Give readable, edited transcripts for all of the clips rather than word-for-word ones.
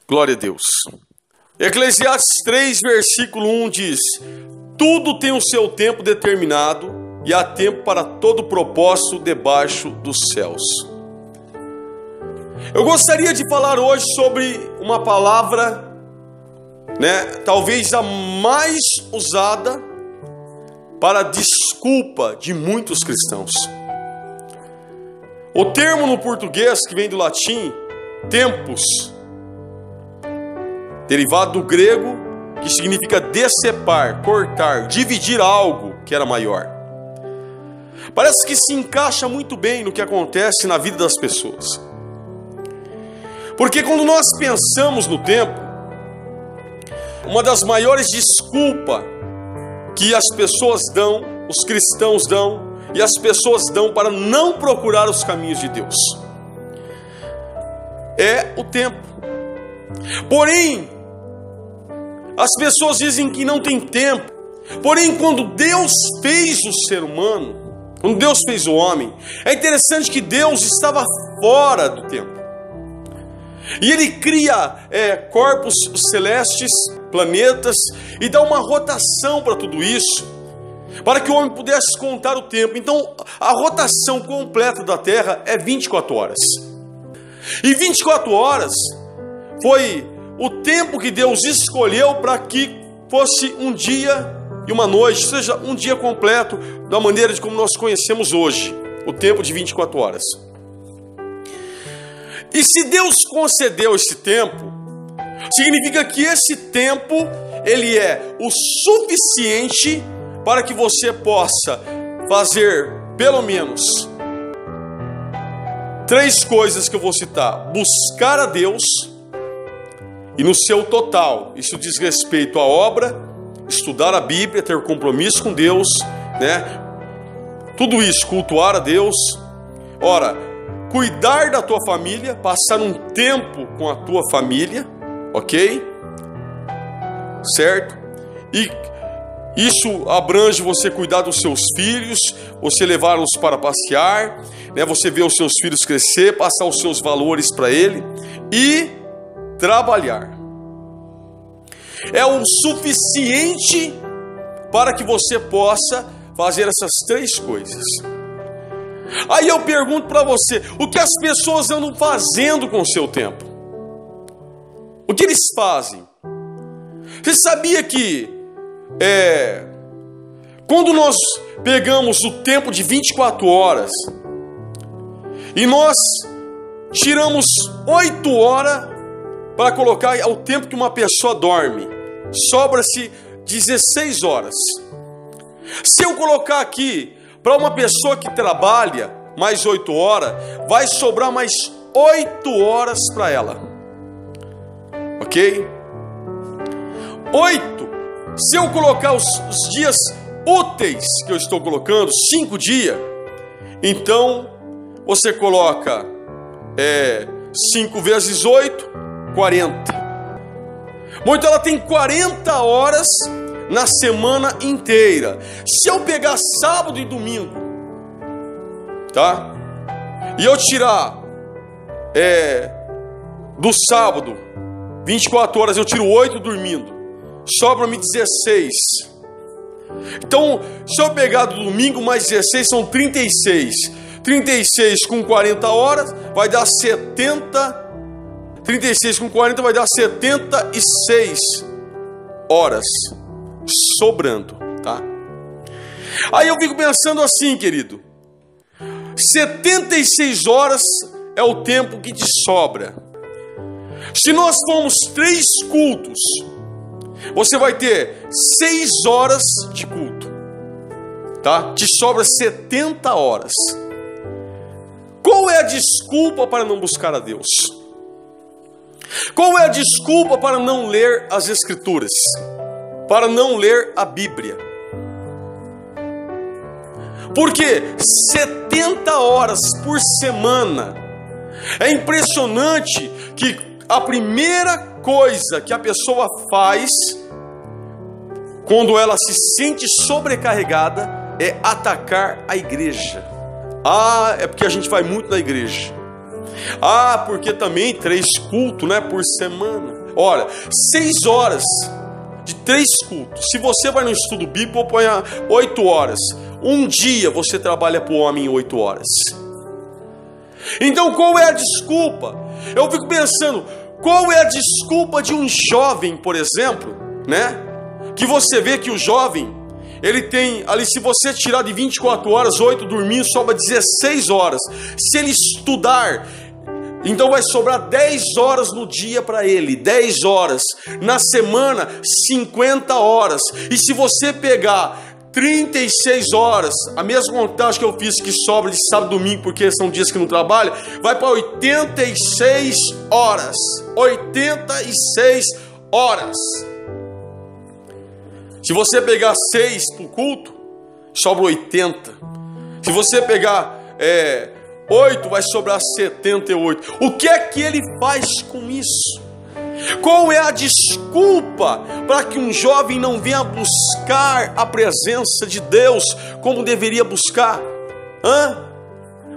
Glória a Deus. Eclesiastes 3, versículo 1 diz: tudo tem o seu tempo determinado e há tempo para todo propósito debaixo dos céus. Eu gostaria de falar hoje sobre uma palavra, talvez a mais usada para desculpa de muitos cristãos. O termo no português, que vem do latim, tempus, derivado do grego, que significa decepar, cortar, dividir algo que era maior. Parece que se encaixa muito bem no que acontece na vida das pessoas. Porque quando nós pensamos no tempo, uma das maiores desculpas que as pessoas dão, os cristãos dão, e as pessoas dão para não procurar os caminhos de Deus, é o tempo. Porém, as pessoas dizem que não tem tempo. Porém, quando Deus fez o ser humano, quando Deus fez o homem, é interessante que Deus estava fora do tempo. E Ele cria corpos celestes, planetas, e dá uma rotação para tudo isso, para que o homem pudesse contar o tempo. Então, a rotação completa da Terra é 24 horas. E 24 horas foi o tempo que Deus escolheu para que fosse um dia e uma noite, ou seja, um dia completo, da maneira de como nós conhecemos hoje, o tempo de 24 horas. E se Deus concedeu esse tempo, significa que esse tempo, ele é o suficiente para que você possa fazer, pelo menos, 3 coisas que eu vou citar: buscar a Deus, e no seu total, isso diz respeito à obra, estudar a Bíblia, ter compromisso com Deus, tudo isso, cultuar a Deus. Ora, cuidar da tua família, passar um tempo com a tua família, ok? Certo? E isso abrange você cuidar dos seus filhos, você levá-los para passear, você ver os seus filhos crescer, passar os seus valores para ele e trabalhar. É o suficiente para que você possa fazer essas 3 coisas. Aí eu pergunto para você, o que as pessoas andam fazendo com o seu tempo? O que eles fazem? Você sabia que quando nós pegamos o tempo de 24 horas e nós tiramos 8 horas para colocar o tempo que uma pessoa dorme, sobra-se 16 horas. Se eu colocar aqui para uma pessoa que trabalha mais 8 horas, vai sobrar mais 8 horas para ela. Ok? 8. Se eu colocar os dias úteis que eu estou colocando, 5 dias, então você coloca 5 vezes 8, 40. Bom, então ela tem 40 horas na semana inteira. Se eu pegar sábado e domingo, tá? E eu tirar do sábado 24 horas, eu tiro 8 dormindo, sobra-me 16. Então, se eu pegar do domingo mais 16, são 36. 36 com 40 horas vai dar 70. 36 com 40 vai dar 76 horas sobrando, tá? Aí eu fico pensando assim, querido, 76 horas é o tempo que te sobra. Se nós formos 3 cultos, você vai ter 6 horas de culto, tá? Te sobra 70 horas. Qual é a desculpa para não buscar a Deus? Qual é a desculpa para não ler as Escrituras? Para não ler a Bíblia? Porque 70 horas por semana. É impressionante que a primeira coisa que a pessoa faz quando ela se sente sobrecarregada é atacar a igreja. É porque a gente vai muito na igreja. Porque também 3 cultos, por semana. Olha, 6 horas de 3 cultos. Se você vai no estudo bíblico, põe 8 horas. Um dia você trabalha para o homem 8 horas. Então qual é a desculpa? Eu fico pensando, qual é a desculpa de um jovem, por exemplo, né? Que você vê que o jovem, ele tem ali, se você tirar de 24 horas, 8 dormindo, sobra 16 horas. Se ele estudar, então vai sobrar 10 horas no dia para ele, 10 horas. Na semana, 50 horas. E se você pegar 36 horas, a mesma contagem que eu fiz que sobra de sábado e domingo, porque são dias que não trabalho, vai para 86 horas. 86 horas. Se você pegar 6 para o culto, sobra 80. Se você pegar 8, vai sobrar 78. O que é que ele faz com isso? Qual é a desculpa para que um jovem não venha buscar a presença de Deus como deveria buscar?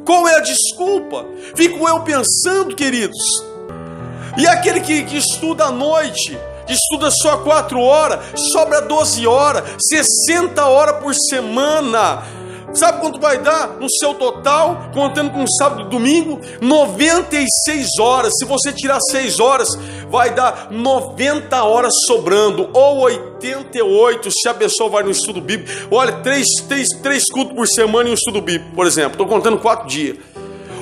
Qual é a desculpa? Fico eu pensando, queridos. E aquele que estuda à noite, estuda só 4 horas, sobra 12 horas, 60 horas por semana. Sabe quanto vai dar no seu total, contando com sábado e domingo? 96 horas. Se você tirar 6 horas, vai dar 90 horas sobrando, ou 88 se a pessoa vai no estudo bíblico. Olha, 3 cultos por semana em um estudo bíblico, por exemplo. Estou contando 4 dias.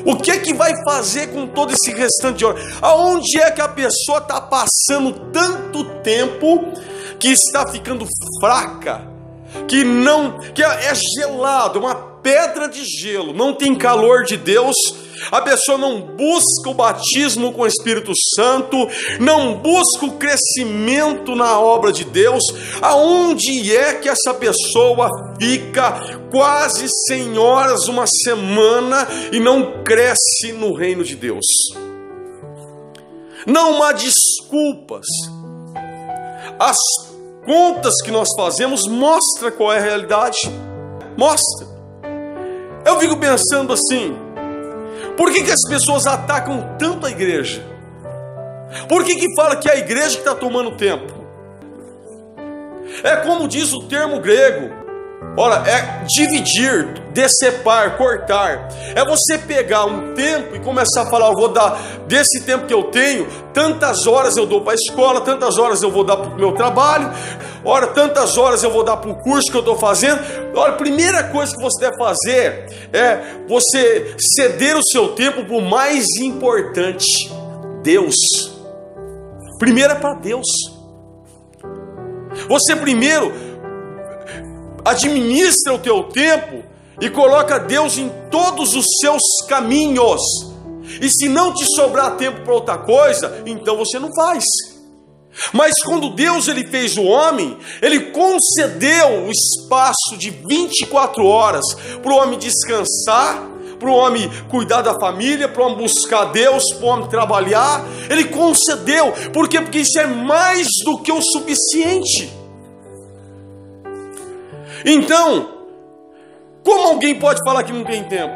O que é que vai fazer com todo esse restante de horas? Aonde é que a pessoa está passando tanto tempo que está ficando fraca, que é gelado, uma pedra de gelo, não tem calor de Deus? A pessoa não busca o batismo com o Espírito Santo, não busca o crescimento na obra de Deus. Aonde é que essa pessoa fica quase 100 horas, uma semana, e não cresce no reino de Deus? Não há desculpas. As contas que nós fazemos mostram qual é a realidade. Mostra. Eu fico pensando assim, por que as pessoas atacam tanto a igreja? Por que fala que é a igreja que está tomando tempo? É como diz o termo grego, olha, é dividir, decepar, cortar. É você pegar um tempo e começar a falar, eu vou dar desse tempo que eu tenho, tantas horas eu dou para a escola, tantas horas eu vou dar para o meu trabalho, ora, tantas horas eu vou dar para o curso que eu estou fazendo. Olha, a primeira coisa que você deve fazer é você ceder o seu tempo para o mais importante, Deus. Primeiro é para Deus. Você primeiro administra o teu tempo e coloca Deus em todos os seus caminhos. E se não te sobrar tempo para outra coisa, então você não faz. Mas quando Deus ele fez o homem, ele concedeu o espaço de 24 horas para o homem descansar, para o homem cuidar da família, para o homem buscar Deus, para o homem trabalhar. Ele concedeu. Por quê? Porque isso é mais do que o suficiente. Então, como alguém pode falar que não tem tempo?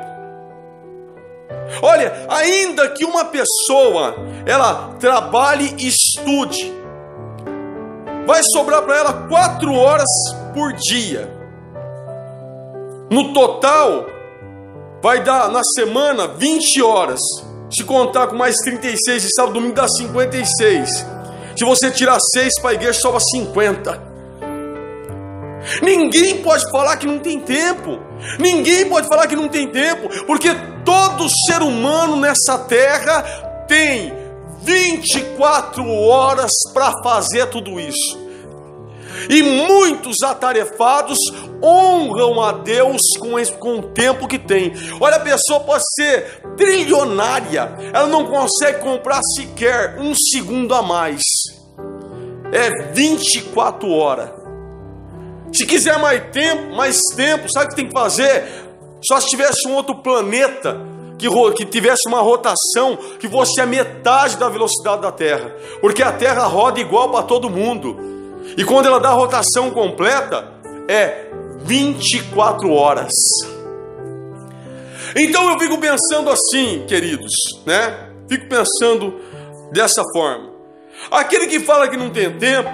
Olha, ainda que uma pessoa ela trabalhe e estude, vai sobrar para ela 4 horas por dia. No total, vai dar na semana 20 horas. Se contar com mais 36 e sábado e domingo dá 56. Se você tirar 6 para a igreja, sobra 50. Ninguém pode falar que não tem tempo. Ninguém pode falar que não tem tempo, porque todo ser humano nessa terra tem 24 horas para fazer tudo isso. E muitos atarefados honram a Deus com o tempo que tem. Olha, a pessoa pode ser trilionária, ela não consegue comprar sequer um segundo a mais. É 24 horas. Se quiser mais tempo, sabe o que tem que fazer? Só se tivesse um outro planeta que tivesse uma rotação que fosse a metade da velocidade da Terra. Porque a Terra roda igual para todo mundo. E quando ela dá a rotação completa, é 24 horas. Então eu fico pensando assim, queridos, né? Fico pensando dessa forma. Aquele que fala que não tem tempo,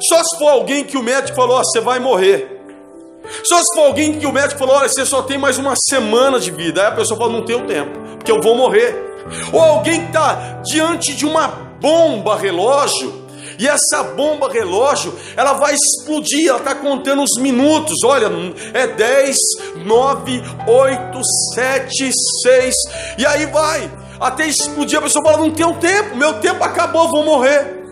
só se for alguém que o médico falou, você vai morrer. Só se for alguém que o médico falou, olha, você só tem mais uma semana de vida. Aí a pessoa fala, não tenho tempo, porque eu vou morrer. Ou alguém que está diante de uma bomba relógio, e essa bomba relógio, ela vai explodir, ela está contando os minutos. Olha, é 10, 9, 8, 7, 6, e aí vai, até explodir. A pessoa fala, não tenho tempo, meu tempo acabou, vou morrer.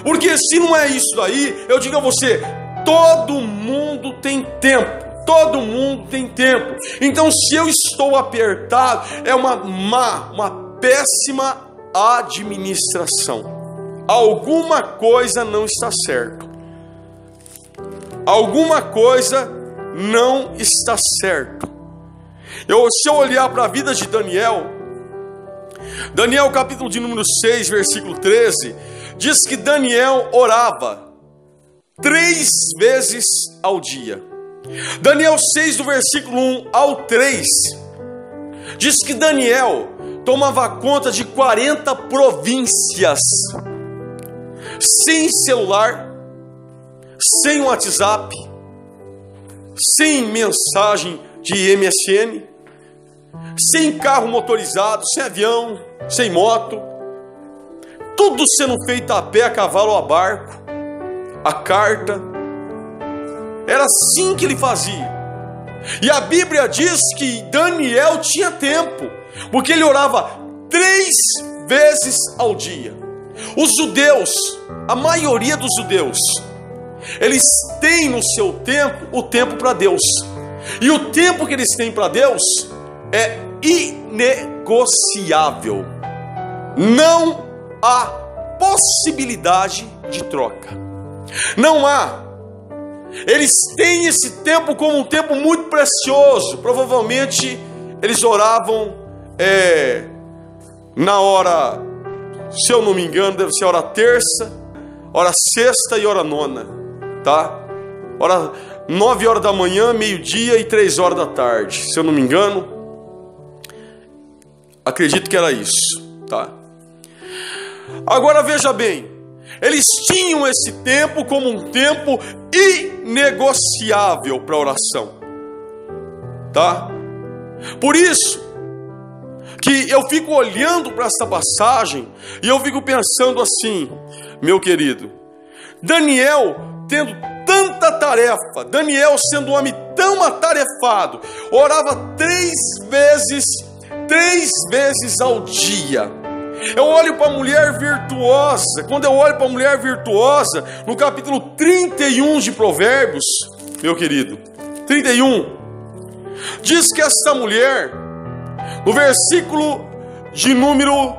Porque se não é isso daí, eu digo a você, todo mundo tem tempo. Todo mundo tem tempo. Então, se eu estou apertado, é uma péssima administração. Alguma coisa não está certa. Alguma coisa não está certa. Se eu olhar para a vida de Daniel, capítulo de número 6, versículo 13, diz que Daniel orava 3 vezes ao dia. Daniel 6, do versículo 1 ao 3, diz que Daniel tomava conta de 40 províncias, sem celular, sem WhatsApp, sem mensagem de MSN, sem carro motorizado, sem avião, sem moto, tudo sendo feito a pé, a cavalo ou a barco, a carta. Era assim que ele fazia. E a Bíblia diz que Daniel tinha tempo, porque ele orava 3 vezes ao dia. Os judeus, a maioria dos judeus, eles têm no seu tempo o tempo para Deus. E o tempo que eles têm para Deus é inegociável. Não há possibilidade de troca. Não há. Eles têm esse tempo como um tempo muito precioso. Provavelmente eles oravam na hora, se eu não me engano, deve ser hora terça, hora sexta e hora nona, tá? 9 horas da manhã, meio-dia e 3 horas da tarde, se eu não me engano. Acredito que era isso, tá? Agora veja bem, eles tinham esse tempo como um tempo inegociável para oração, tá? Por isso que eu fico olhando para essa passagem e eu fico pensando assim, meu querido, Daniel tendo tanta tarefa, Daniel sendo um homem tão atarefado, orava 3 vezes ao dia. Eu olho para a mulher virtuosa. Quando eu olho para a mulher virtuosa, no capítulo 31 de Provérbios, meu querido, 31, diz que essa mulher, no versículo de número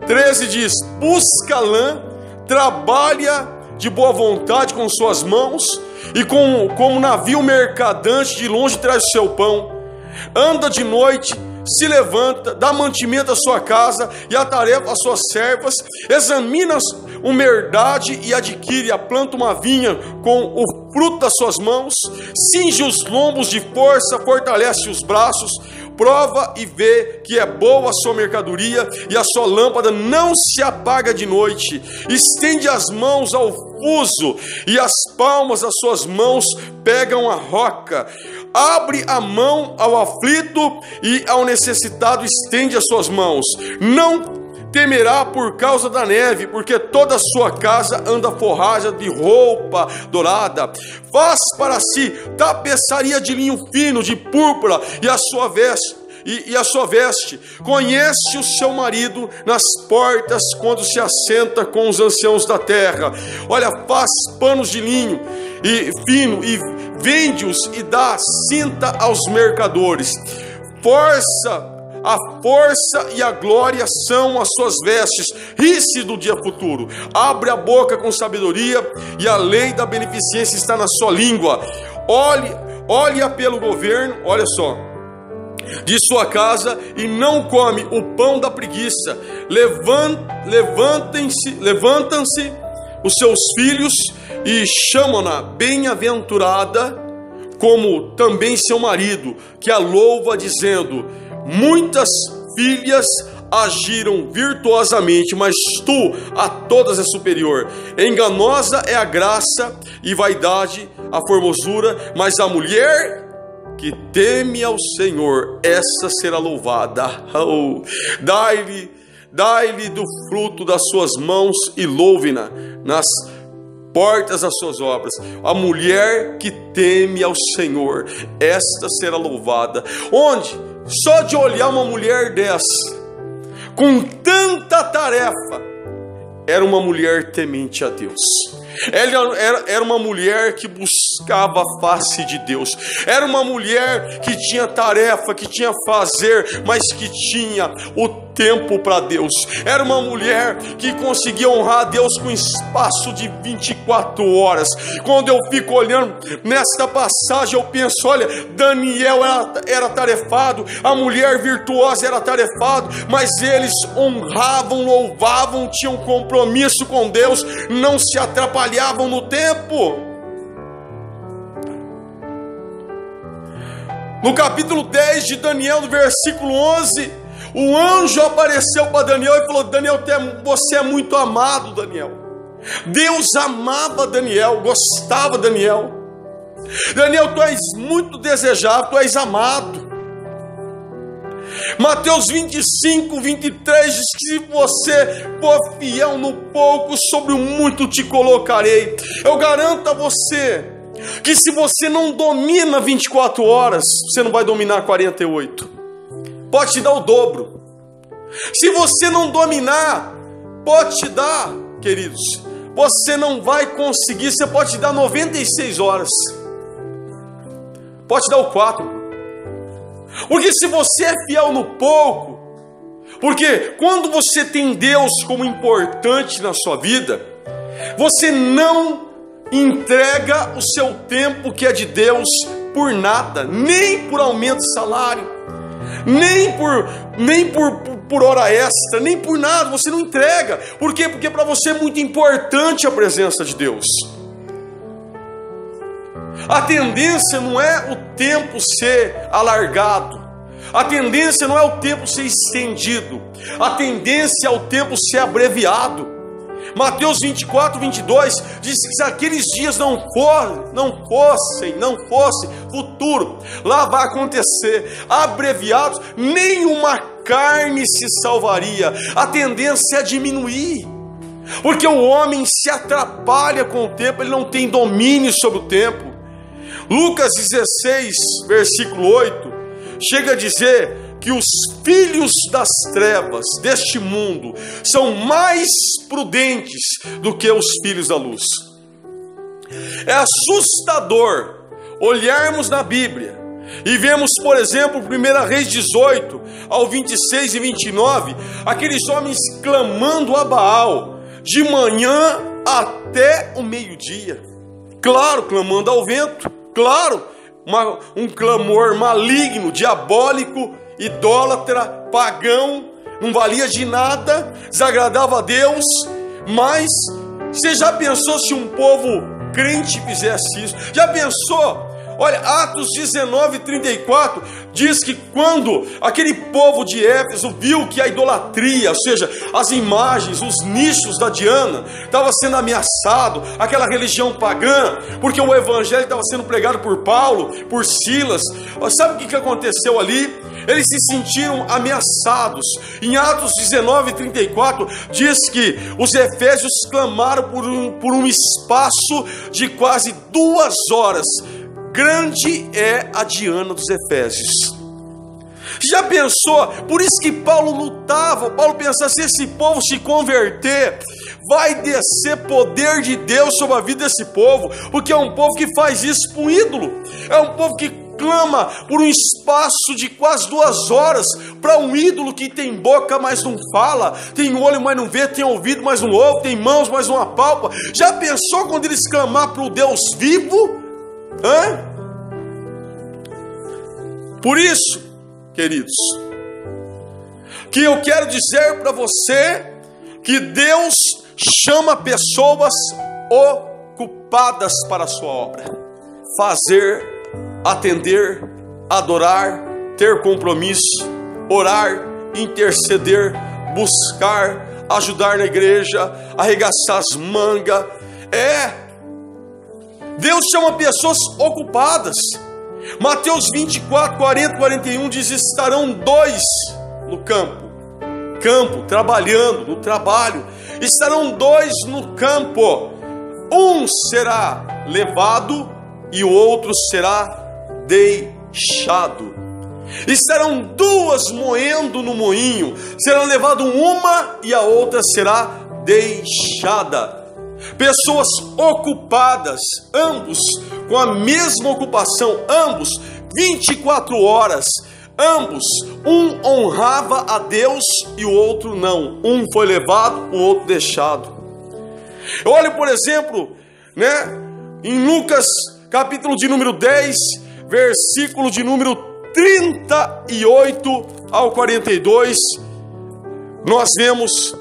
13, diz: busca lã, trabalha de boa vontade com suas mãos, e como navio mercadante de longe traz o seu pão, anda de noite, se levanta, dá mantimento à sua casa e atarefa às suas servas, examina uma herdade e adquire, planta uma vinha com o fruto das suas mãos, cinge os lombos de força, fortalece os braços, prova e vê que é boa a sua mercadoria e a sua lâmpada não se apaga de noite, estende as mãos ao fuso e as palmas das suas mãos pegam a roca, abre a mão ao aflito e ao necessitado estende as suas mãos, não temerá por causa da neve, porque toda a sua casa anda forrada de roupa dourada, faz para si tapeçaria de linho fino, de púrpura, e a sua veste, conhece o seu marido nas portas, quando se assenta com os anciãos da terra, olha, faz panos de linho e fino, e vende-os e dá cinta aos mercadores, a força e a glória são as suas vestes, ri-se do dia futuro, abre a boca com sabedoria, e a lei da beneficência está na sua língua, olha pelo governo, olha só, de sua casa, e não come o pão da preguiça, levantam-se os seus filhos, e chamam-na bem-aventurada, como também seu marido, que a louva, dizendo: muitas filhas agiram virtuosamente, mas tu a todas é superior. Enganosa é a graça e vaidade, a formosura, mas a mulher que teme ao Senhor, essa será louvada. Oh, dai-lhe do fruto das suas mãos e louve-na nas portas das suas obras. A mulher que teme ao Senhor, esta será louvada. Onde? Só de olhar uma mulher dessa, com tanta tarefa, era uma mulher temente a Deus. Ela era uma mulher que buscava a face de Deus. Era uma mulher que tinha tarefa, que tinha fazer, mas que tinha o tempo para Deus. Era uma mulher que conseguia honrar a Deus com espaço de 24 horas. Quando eu fico olhando nesta passagem, eu penso, olha, Daniel era tarefado, a mulher virtuosa era tarefado, mas eles honravam, louvavam, tinham compromisso com Deus, não se atrapalhavam no tempo. No capítulo 10 de Daniel, no versículo 11, o anjo apareceu para Daniel e falou: Daniel, você é muito amado, Daniel. Deus amava Daniel, gostava de Daniel. Daniel, tu és muito desejado, tu és amado. Mateus 25, 23 diz que se você for fiel no pouco, sobre o muito te colocarei. Eu garanto a você que se você não domina 24 horas, você não vai dominar 48. Pode te dar o dobro. Se você não dominar, pode te dar, queridos, você não vai conseguir. Você pode te dar 96 horas, pode te dar o 4. Porque se você é fiel no pouco, porque quando você tem Deus como importante na sua vida, você não entrega o seu tempo que é de Deus por nada, nem por aumento de salário, nem por hora extra, nem por nada. Você não entrega. Por quê? Porque para você é muito importante a presença de Deus. A tendência não é o tempo ser alargado, a tendência não é o tempo ser estendido, a tendência é o tempo ser abreviado. Mateus 24, 22 diz que se aqueles dias não fossem futuro, lá vai acontecer, abreviados, nenhuma carne se salvaria. A tendência é diminuir, porque o homem se atrapalha com o tempo, ele não tem domínio sobre o tempo. Lucas 16, versículo 8, chega a dizer que os filhos das trevas deste mundo são mais prudentes do que os filhos da luz. É assustador olharmos na Bíblia e vemos, por exemplo, 1 Reis 18, ao 26 e 29, aqueles homens clamando a Baal de manhã até o meio-dia. Claro, clamando ao vento. Claro, um clamor maligno, diabólico, idólatra, pagão, não valia de nada, desagradava a Deus. Mas você já pensou se um povo crente fizesse isso? Já pensou? Olha, Atos 19, 34 diz que quando aquele povo de Éfeso viu que a idolatria, ou seja, as imagens, os nichos da Diana, estava sendo ameaçado, aquela religião pagã, porque o evangelho estava sendo pregado por Paulo, por Silas. Sabe o que aconteceu ali? Eles se sentiram ameaçados. Em Atos 19, 34 diz que os efésios clamaram por um espaço de quase 2 horas. Grande é a Diana dos Efésios. Já pensou? Por isso que Paulo lutava. Paulo pensava: se esse povo se converter, vai descer poder de Deus sobre a vida desse povo, porque é um povo que faz isso para um ídolo. É um povo que clama por um espaço de quase 2 horas para um ídolo que tem boca, mas não fala, tem olho, mas não vê, tem ouvido, mas não ouve, tem mãos, mas não apalpa. Já pensou quando eles clamar para o Deus vivo? Por isso, queridos, que eu quero dizer para você que Deus chama pessoas ocupadas para a sua obra. Fazer, atender, adorar, ter compromisso, orar, interceder, buscar, ajudar na igreja, arregaçar as mangas. Deus chama pessoas ocupadas. Mateus 24, 40, 41 diz: estarão 2 no campo, trabalhando, no trabalho. Estarão 2 no campo, um será levado e o outro será deixado. Estarão 2 moendo no moinho, serão levadas uma e a outra será deixada. Pessoas ocupadas, ambos com a mesma ocupação, ambos 24 horas, ambos, um honrava a Deus e o outro não. Um foi levado, o outro deixado. Olha, por exemplo, em Lucas, capítulo de número 10, versículo de número 38 ao 42, nós vemos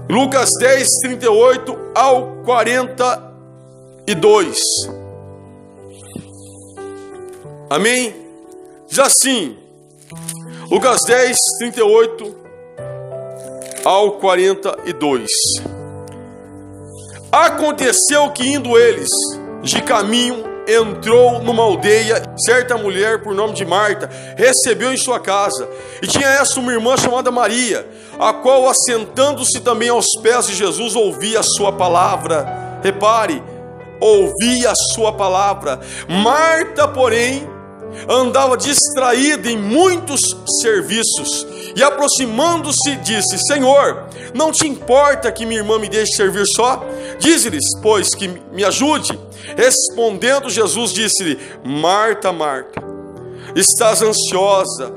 Lucas 10, 38 ao 42. Amém? Diz assim, Lucas 10, 38 ao 42. Aconteceu que, indo eles de caminho, entrou numa aldeia. Certa mulher, por nome de Marta, recebeu em sua casa. E tinha esta uma irmã chamada Maria, a qual, assentando-se também aos pés de Jesus, ouvia a sua palavra. Repare, ouvia a sua palavra. Marta, porém, andava distraída em muitos serviços, e aproximando-se disse: Senhor, não te importa que minha irmã me deixe servir só? Dize-lhes, pois, que me ajude. Respondendo Jesus, disse-lhe: Marta, Marta, estás ansiosa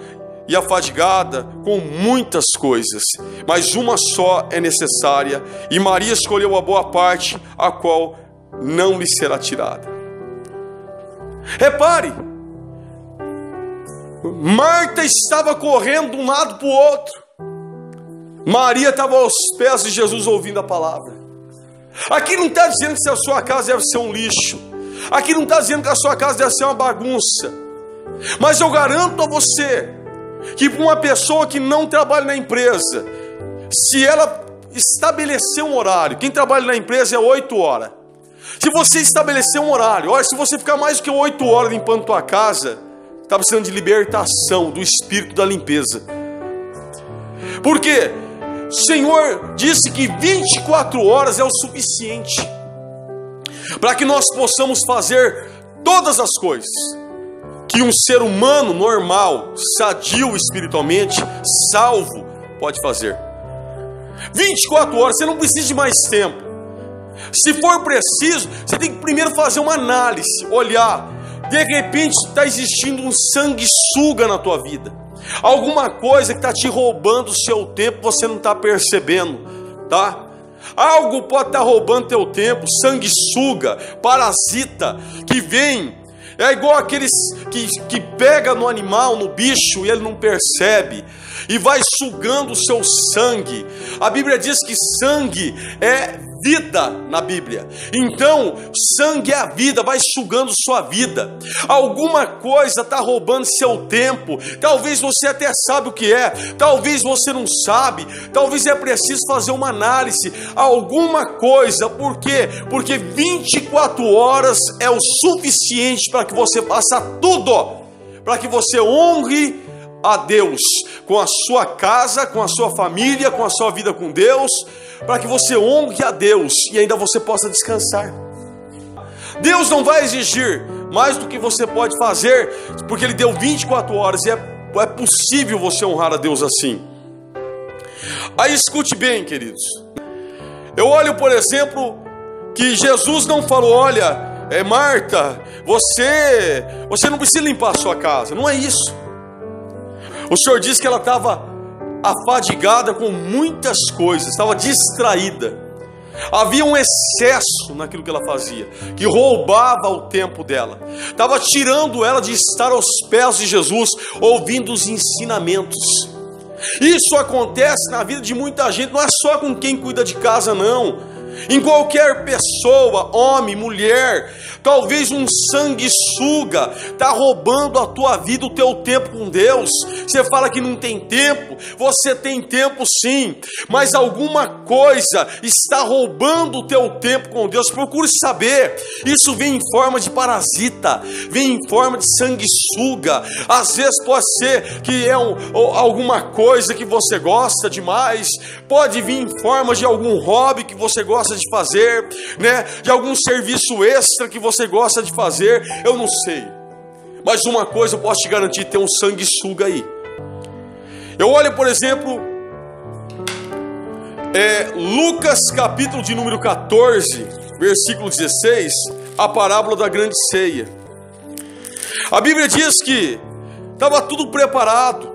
e afadigada com muitas coisas, mas uma só é necessária, e Maria escolheu a boa parte, a qual não lhe será tirada. Repare, Marta estava correndo de um lado para o outro, Maria estava aos pés de Jesus ouvindo a palavra. Aqui não está dizendo que a sua casa deve ser um lixo, aqui não está dizendo que a sua casa deve ser uma bagunça, mas eu garanto a você que para uma pessoa que não trabalha na empresa, se ela estabelecer um horário, quem trabalha na empresa é 8 horas, se você estabelecer um horário, olha, se você ficar mais do que 8 horas limpando tua casa, está precisando de libertação do espírito da limpeza. Por quê? O Senhor disse que 24 horas é o suficiente para que nós possamos fazer todas as coisas que um ser humano normal, sadio espiritualmente, salvo, pode fazer. 24 horas, você não precisa de mais tempo. Se for preciso, você tem que primeiro fazer uma análise, olhar. De repente está existindo um sanguessuga na tua vida, alguma coisa que está te roubando o seu tempo, você não está percebendo, tá? Algo pode estar roubando teu tempo, sanguessuga, parasita, que vem, é igual aqueles que pega no animal, no bicho, e ele não percebe, e vai sugando o seu sangue. A Bíblia diz que sangue é vida na Bíblia. Então, sangue é a vida, vai sugando sua vida. Alguma coisa está roubando seu tempo. Talvez você até sabe o que é, talvez você não sabe, talvez é preciso fazer uma análise. Alguma coisa, por quê? Porque 24 horas é o suficiente para que você faça tudo, para que você honre a Deus com a sua casa, com a sua família, com a sua vida com Deus, para que você honre a Deus e ainda você possa descansar. Deus não vai exigir mais do que você pode fazer, porque Ele deu 24 horas e é possível você honrar a Deus assim. Aí escute bem, queridos. Eu olho, por exemplo, que Jesus não falou: olha, Marta, você não precisa limpar a sua casa. Não é isso. O Senhor disse que ela estava afadigada com muitas coisas, estava distraída. Havia um excesso naquilo que ela fazia, que roubava o tempo dela, estava tirando ela de estar aos pés de Jesus, ouvindo os ensinamentos. Isso acontece na vida de muita gente, não é só com quem cuida de casa, não. Em qualquer pessoa, homem, mulher, Talvez um sanguessuga está roubando a tua vida, o teu tempo com Deus. Você fala que não tem tempo, você tem tempo sim, mas alguma coisa está roubando o teu tempo com Deus. Procure saber. Isso vem em forma de parasita, vem em forma de sanguessuga. Às vezes pode ser que é alguma coisa que você gosta demais, pode vir em forma de algum hobby que você gosta de fazer, né? De algum serviço extra que você gosta de fazer, eu não sei. Mas uma coisa eu posso te garantir, tem um sanguessuga aí. Eu olho, por exemplo, Lucas capítulo de número 14, versículo 16, a parábola da grande ceia. A Bíblia diz que estava tudo preparado,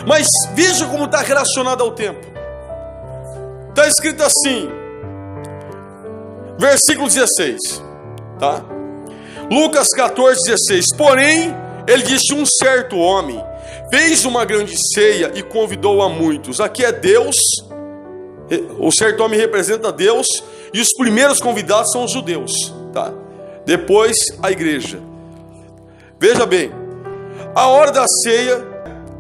mas veja como está relacionado ao tempo. Está escrito assim, versículo 16, tá? Lucas 14, 16. Porém, ele disse: um certo homem fez uma grande ceia e convidou a muitos. Aqui é Deus, o certo homem representa Deus, e os primeiros convidados são os judeus, tá? Depois a igreja. Veja bem, a hora da ceia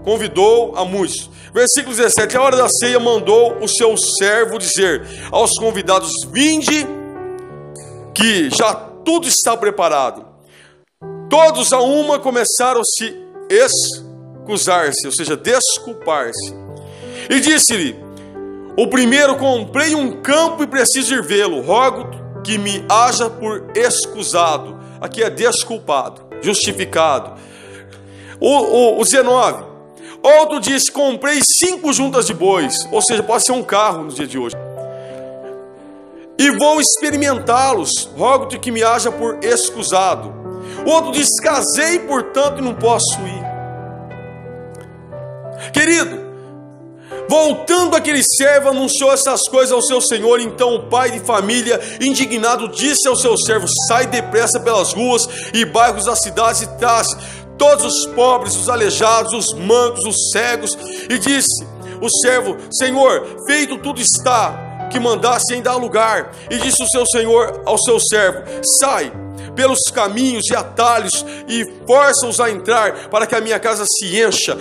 convidou a muitos. Versículo 17, a hora da ceia mandou o seu servo dizer aos convidados: vinde, que já tudo está preparado. Todos a uma começaram a se excusar-se, ou seja, desculpar-se. E disse-lhe o primeiro: comprei um campo e preciso ir vê-lo, rogo que me haja por excusado. Aqui é desculpado, justificado. O 19, outro disse: comprei 5 juntas de bois, ou seja, pode ser um carro no dia de hoje, e vou experimentá-los, rogo-te que me haja por excusado. O outro diz: casei, portanto, e não posso ir. Querido, voltando aquele servo, anunciou essas coisas ao seu senhor. Então o pai de família, indignado, disse ao seu servo: sai depressa pelas ruas e bairros das cidades e traz todos os pobres, os aleijados, os mancos, os cegos. E disse o servo: Senhor, feito tudo está, que mandasse ainda há lugar. E disse o seu senhor ao seu servo: sai pelos caminhos e atalhos e força-os a entrar, para que a minha casa se encha,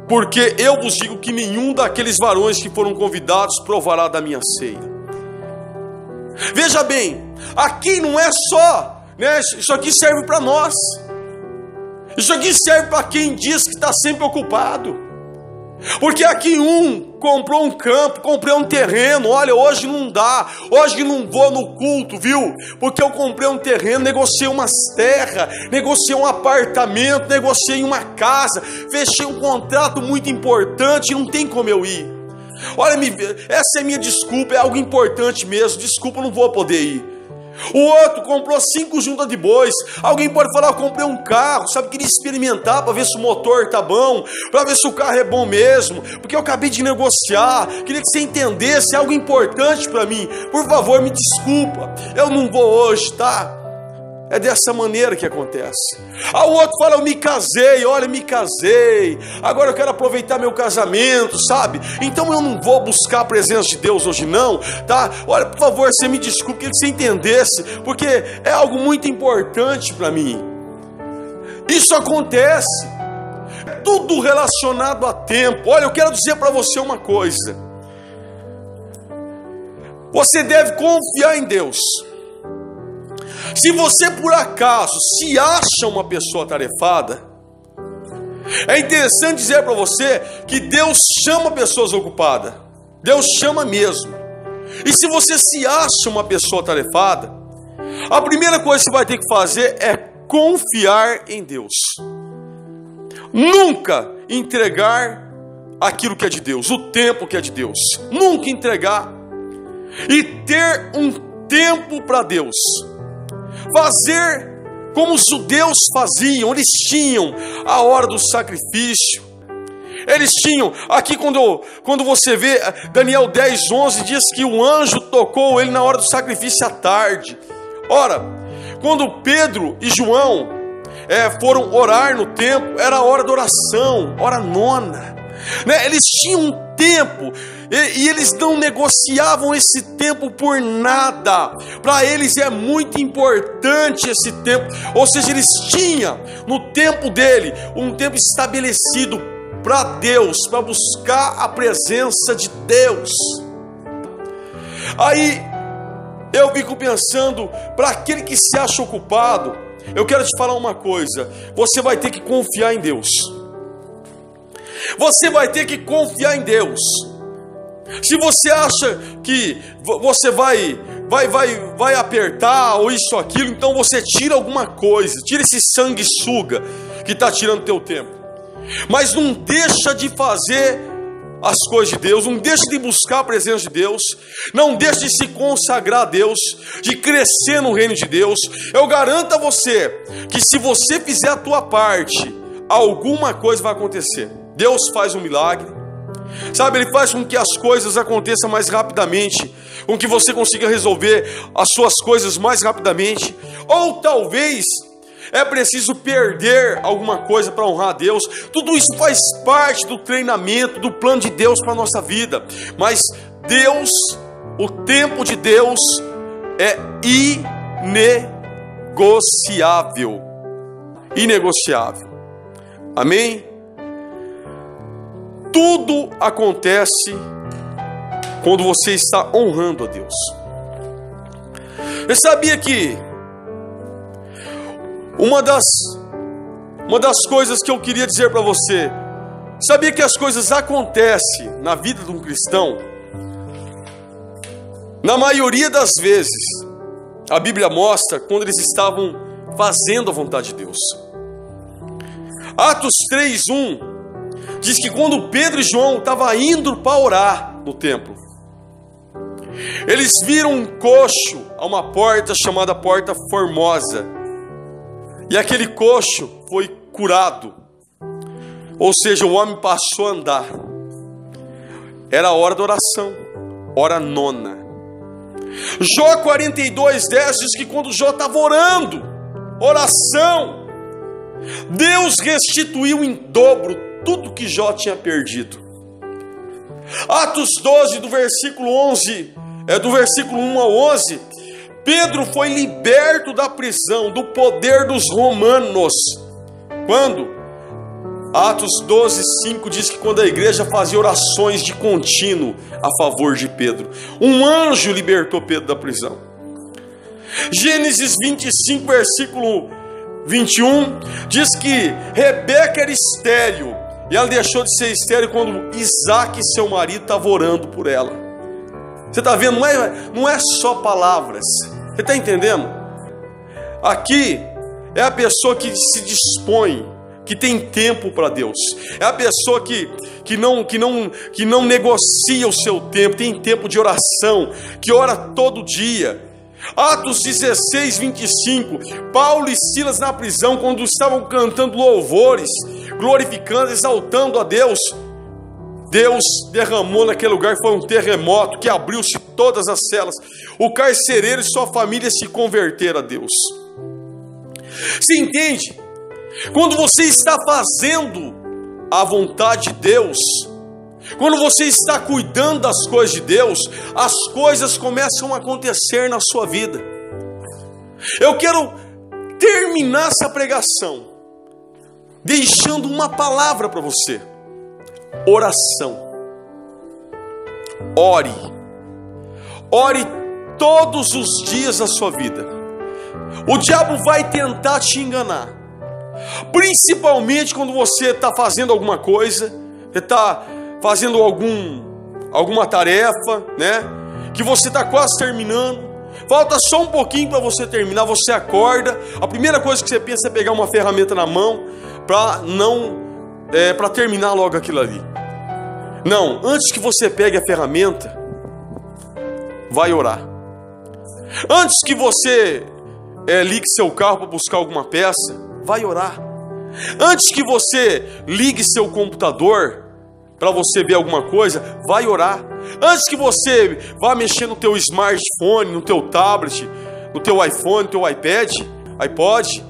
porque eu vos digo que nenhum daqueles varões que foram convidados provará da minha ceia. Veja bem, aqui não é só, né? Isso aqui serve para nós. Isso aqui serve para quem diz que está sempre ocupado. Porque aqui um comprou um campo, comprei um terreno. Olha, hoje não dá, hoje não vou no culto, viu? Porque eu comprei um terreno, negociei umas terras, negociei um apartamento, negociei uma casa, fechei um contrato muito importante, não tem como eu ir. Olha, essa é minha desculpa, é algo importante mesmo, desculpa, eu não vou poder ir. O outro comprou 5 juntas de bois. Alguém pode falar: eu comprei um carro, sabe, queria experimentar para ver se o motor tá bom, para ver se o carro é bom mesmo, porque eu acabei de negociar, queria que você entendesse, é algo importante para mim. Por favor, me desculpa, eu não vou hoje, tá? É dessa maneira que acontece. O outro fala: eu me casei, olha, me casei, agora eu quero aproveitar meu casamento, sabe? Então eu não vou buscar a presença de Deus hoje não, tá? Olha, por favor, você me desculpe, queria que você entendesse, porque é algo muito importante para mim. Isso acontece, tudo relacionado a tempo. Olha, eu quero dizer para você uma coisa: você deve confiar em Deus. Se você por acaso se acha uma pessoa tarefada, é interessante dizer para você que Deus chama pessoas ocupadas. Deus chama mesmo. E se você se acha uma pessoa tarefada, a primeira coisa que você vai ter que fazer é confiar em Deus. Nunca entregar aquilo que é de Deus, o tempo que é de Deus. Nunca entregar. E ter um tempo para Deus. Fazer como os judeus faziam. Eles tinham a hora do sacrifício. Eles tinham, aqui quando você vê Daniel 10, 11, diz que o anjo tocou ele na hora do sacrifício à tarde. Ora, quando Pedro e João foram orar no templo, era a hora da oração, hora nona. né? Eles tinham um tempo e eles não negociavam esse tempo por nada. Para eles é muito importante esse tempo, ou seja, eles tinham no tempo dele um tempo estabelecido para Deus, para buscar a presença de Deus. Aí eu fico pensando, para aquele que se acha ocupado, eu quero te falar uma coisa: você vai ter que confiar em Deus. Você vai ter que confiar em Deus. Se você acha que você vai apertar ou isso ou aquilo, então você tira alguma coisa, tira esse sanguessuga que está tirando teu tempo. Mas não deixa de fazer as coisas de Deus, não deixa de buscar a presença de Deus, não deixa de se consagrar a Deus, de crescer no reino de Deus. Eu garanto a você que se você fizer a tua parte, alguma coisa vai acontecer. Deus faz um milagre, sabe? Ele faz com que as coisas aconteçam mais rapidamente, com que você consiga resolver as suas coisas mais rapidamente. Ou talvez é preciso perder alguma coisa para honrar a Deus. Tudo isso faz parte do treinamento, do plano de Deus para a nossa vida. Mas Deus, o tempo de Deus é inegociável. Inegociável. Amém? Tudo acontece quando você está honrando a Deus. Eu sabia que uma das coisas que eu queria dizer para você, sabia que as coisas acontecem na vida de um cristão? Na maioria das vezes, a Bíblia mostra quando eles estavam fazendo a vontade de Deus. Atos 3:1 diz que quando Pedro e João estavam indo para orar no templo, eles viram um coxo a uma porta chamada Porta Formosa. E aquele coxo foi curado. Ou seja, o homem passou a andar. Era a hora da oração, hora nona. Jó 42:10 diz que quando Jó estava orando, oração, Deus restituiu em dobro tudo que Jó tinha perdido. Atos 12, do versículo 1 ao 11, Pedro foi liberto da prisão, do poder dos romanos. Quando? Atos 12:5 diz que quando a igreja fazia orações de contínuo a favor de Pedro, um anjo libertou Pedro da prisão. Gênesis 25, versículo 21, diz que Rebeca era estéril, e ela deixou de ser estéril quando Isaac, seu marido, estava orando por ela. Você está vendo? Não é só palavras. Você está entendendo? Aqui é a pessoa que se dispõe, que tem tempo para Deus. É a pessoa que não negocia o seu tempo, tem tempo de oração, que ora todo dia. Atos 16:25, Paulo e Silas na prisão, quando estavam cantando louvores, glorificando, exaltando a Deus, Deus derramou naquele lugar, foi um terremoto que abriu-se todas as celas. O carcereiro e sua família se converteram a Deus. Você entende? Quando você está fazendo a vontade de Deus, quando você está cuidando das coisas de Deus, as coisas começam a acontecer na sua vida. Eu quero terminar essa pregação deixando uma palavra para você: oração. Ore. Ore todos os dias da sua vida. O diabo vai tentar te enganar, principalmente quando você está fazendo alguma coisa, você está fazendo alguma tarefa, né? Que você está quase terminando, falta só um pouquinho para você terminar. Você acorda, a primeira coisa que você pensa é pegar uma ferramenta na mão para terminar logo aquilo ali. Não, antes que você pegue a ferramenta, vai orar. Antes que você ligue seu carro para buscar alguma peça, vai orar. Antes que você ligue seu computador para você ver alguma coisa, vai orar. Antes que você vá mexer no teu smartphone, no teu tablet, no teu iPhone, no teu iPad, iPod,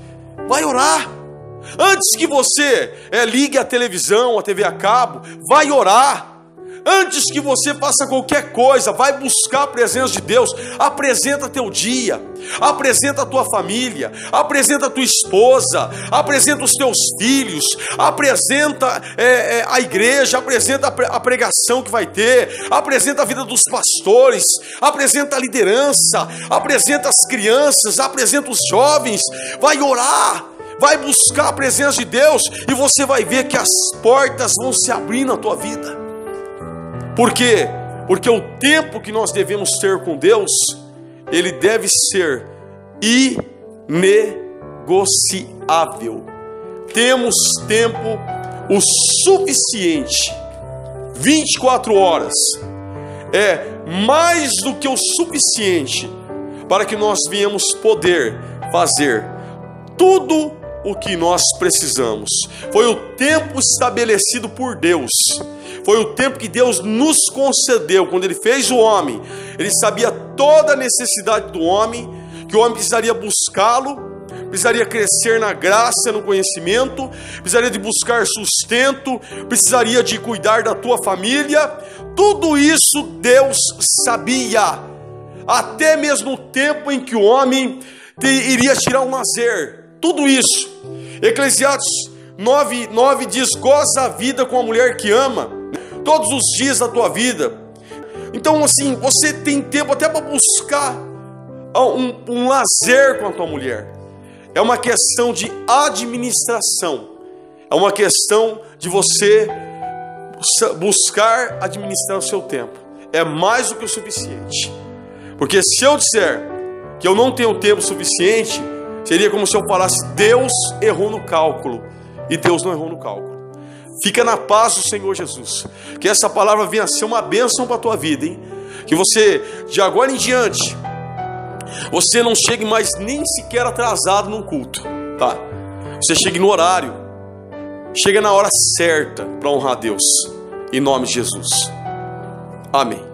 vai orar. Antes que você ligue a televisão, a TV a cabo, vai orar. Antes que você faça qualquer coisa, vai buscar a presença de Deus. Apresenta teu dia, apresenta a tua família, apresenta a tua esposa, apresenta os teus filhos, apresenta a igreja, apresenta a pregação que vai ter, apresenta a vida dos pastores, apresenta a liderança, apresenta as crianças, apresenta os jovens. Vai orar, vai buscar a presença de Deus e você vai ver que as portas vão se abrir na tua vida. Por quê? Porque o tempo que nós devemos ter com Deus, ele deve ser inegociável. Temos tempo o suficiente, 24 horas, é mais do que o suficiente para que nós venhamos poder fazer tudo o que nós precisamos. Foi o tempo estabelecido por Deus. Foi o tempo que Deus nos concedeu. Quando Ele fez o homem, Ele sabia toda a necessidade do homem, que o homem precisaria buscá-lo, precisaria crescer na graça, no conhecimento, precisaria de buscar sustento, precisaria de cuidar da tua família. Tudo isso Deus sabia, até mesmo o tempo em que o homem iria tirar um lazer. Tudo isso. Eclesiastes 9:9 diz: goza a vida com a mulher que ama todos os dias da tua vida. Então, assim, você tem tempo até para buscar um lazer com a tua mulher. É uma questão de administração. É uma questão de você buscar administrar o seu tempo. É mais do que o suficiente. Porque se eu disser que eu não tenho tempo suficiente, seria como se eu falasse: Deus errou no cálculo. E Deus não errou no cálculo. Fica na paz do Senhor Jesus. Que essa palavra venha a ser uma bênção para a tua vida, hein? Que você, de agora em diante, você não chegue mais nem sequer atrasado num culto, tá? Você chegue no horário, chega na hora certa para honrar a Deus. Em nome de Jesus. Amém.